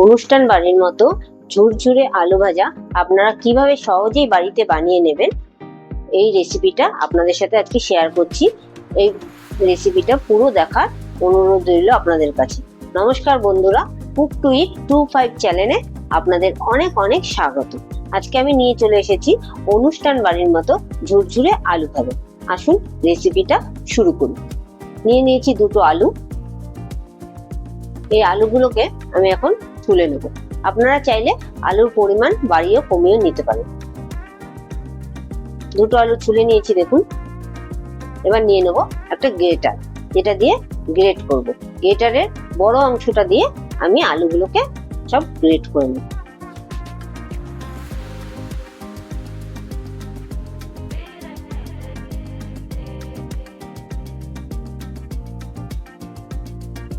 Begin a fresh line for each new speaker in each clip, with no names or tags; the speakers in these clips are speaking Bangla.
অনুষ্ঠান বাড়ির মতো ঝুরঝুরে আলু ভাজা আপনারা কিভাবে সহজেই বাড়িতে বানিয়ে নেবেন, এই রেসিপিটা আপনাদের সাথে আজকে শেয়ার করছি। এই রেসিপিটা পুরো দেখার অনুরোধ রইল আপনাদের কাছে। নমস্কার বন্ধুরা, কুক টু ইট 25 চ্যানেলে আপনাদের অনেক অনেক স্বাগত। আজকে আমি নিয়ে চলে এসেছি অনুষ্ঠান বাড়ির মতো ঝুরঝুরে আলু ভাজা। আসুন রেসিপিটা শুরু করি। নিয়েছি দুটো আলু। এই আলুগুলোকে আমি এখন তুলে নেব। আপনারা চাইলে আলুর পরিমাণ বাড়িয়েও কমিয়েও নিতে পারেন। দুটো আলু তুলে নিয়েছি দেখুন। এবার নিয়ে নেব একটা গ্রেটার, যেটা দিয়ে গ্রেট করব। গ্রেটারের বড় অংশটা দিয়ে আমি আলুগুলোকে সব গ্রেট করে নেব।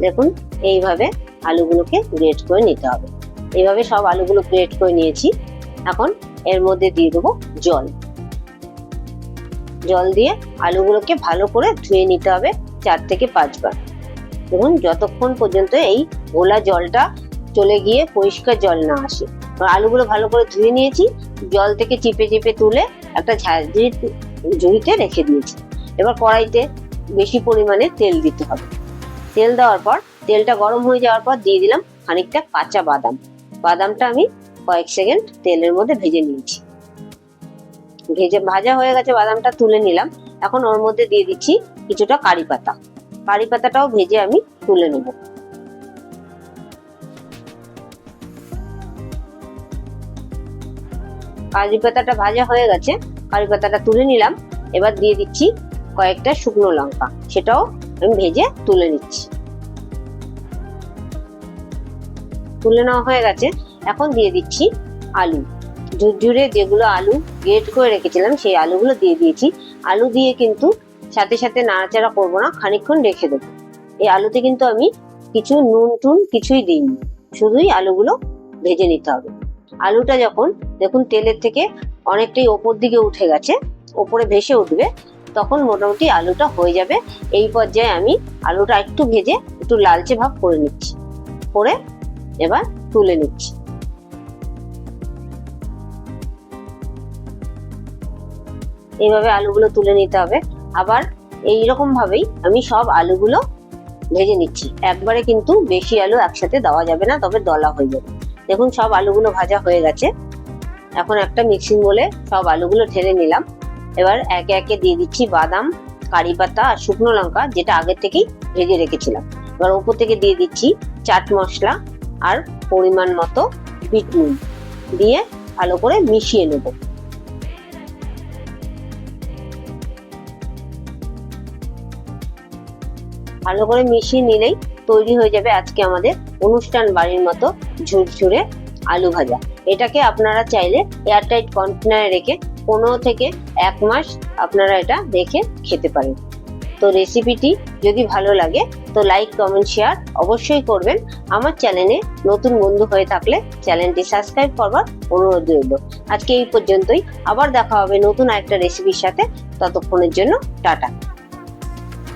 দেখুন এইভাবে আলুগুলোকে গ্রেট করে নিতে হবে। এইভাবে সব আলুগুলো গ্রেট করে নিয়েছি। এখন এর মধ্যে দিয়ে দেবো জল। জল দিয়ে আলুগুলোকে ভালো করে ধুয়ে নিতে হবে 4 থেকে 5 বার। দেখুন যতক্ষণ পর্যন্ত এই ঘোলা জলটা চলে গিয়ে পরিষ্কার জল না আসে। আলুগুলো ভালো করে ধুয়ে নিয়েছি, জল থেকে চিপে চিপে তুলে একটা ঝুড়িতে রেখে দিয়েছি। এবার কড়াইতে বেশি পরিমাণে তেল দিতে হবে। তেল দেওয়ার পর তেলটা গরম হয়ে যাওয়ার পর দিয়ে দিলাম খানিকটা কাঁচা বাদাম। বাদামটা আমি কয়েক সেকেন্ড তেলের মধ্যে ভেজে নিয়েছি। ভাজা হয়ে গেছে, বাদামটা তুলে নিলাম। এখন ওর মধ্যে দিয়ে দিচ্ছি কিছুটা কারি পাতা। কারি পাতাটাও ভেজে আমি তুলে নেব। কারি পাতাটা ভাজা হয়ে গেছে, কারি পাতাটা তুলে নিলাম। এবার দিয়ে দিচ্ছি কয়েকটা শুকনো লঙ্কা, সেটাও আমি ভেজে তুলে নিচ্ছি। তুলে নেওয়া হয়ে গেছে। এখন দিয়ে দিচ্ছি আলু। ঝুরঝুরে যেগুলো আলু গ্রেট করে রেখেছিলাম সেই আলুগুলো দিয়ে দিয়েছি। আলু দিয়ে কিন্তু সাথে সাথে নাড়াচাড়া করবো না, খানিকক্ষণ রেখে দেবো। এই আলুতে কিন্তু আমি কিছু নুন টুন কিছুই দিইনি, শুধুই আলুগুলো ভেজে নিতে হবে। আলুটা যখন দেখুন তেলের থেকে অনেকটাই ওপর দিকে উঠে গেছে, ওপরে ভেসে উঠবে, তখন মোটামুটি আলুটা হয়ে যাবে। এই পর্যায়ে আমি আলুটা একটু ভেজে একটু লালচে ভাব করে নিচ্ছি, করে এবার তুলে নিচ্ছি। এইভাবে আলুগুলো তুলে নিতে হবে। আবার এইরকম ভাবেই আমি সব আলুগুলো ভেজে নিচ্ছি। একবারে কিন্তু বেশি আলু একসাথে দেওয়া যাবে না, তবে দলা হয়ে যাবে। দেখুন সব আলুগুলো ভাজা হয়ে গেছে। এখন একটা মিক্সিং বলে সব আলুগুলো ঢেলে নিলাম। এবার একে একে দিয়ে দিচ্ছি বাদাম, কারি পাতা আর শুকনো লঙ্কা, যেটা আগে থেকেই ভেজে রেখেছিলাম। এবার উপর থেকে দিয়ে দিচ্ছি চাট মশলা আর পরিমাণ মতো বিট নুন দিয়ে ভালো করে মিশিয়ে নেব। ভালো করে মিশিয়ে নিলেই তৈরি হয়ে যাবে আজকে আমাদের অনুষ্ঠান বাড়ির মতো ঝুরঝুরে আলু ভাজা। এটাকে আপনারা চাইলে এয়ারটাইট কন্টেনারে রেখে 15 থেকে 1 মাস আপনারা এটা রেখে খেতে পারেন। তো রেসিপিটি যদি ভালো লাগে তো লাইক কমেন্ট শেয়ার অবশ্যই করবেন। আমার চ্যানেলে নতুন বন্ধু হয়ে থাকলে চ্যানেলটি সাবস্ক্রাইব করবার অনুরোধ রইল। আজকে এই পর্যন্তই। আবার দেখা হবে নতুন আরেকটা রেসিপির সাথে। ততক্ষণের জন্য টাটা।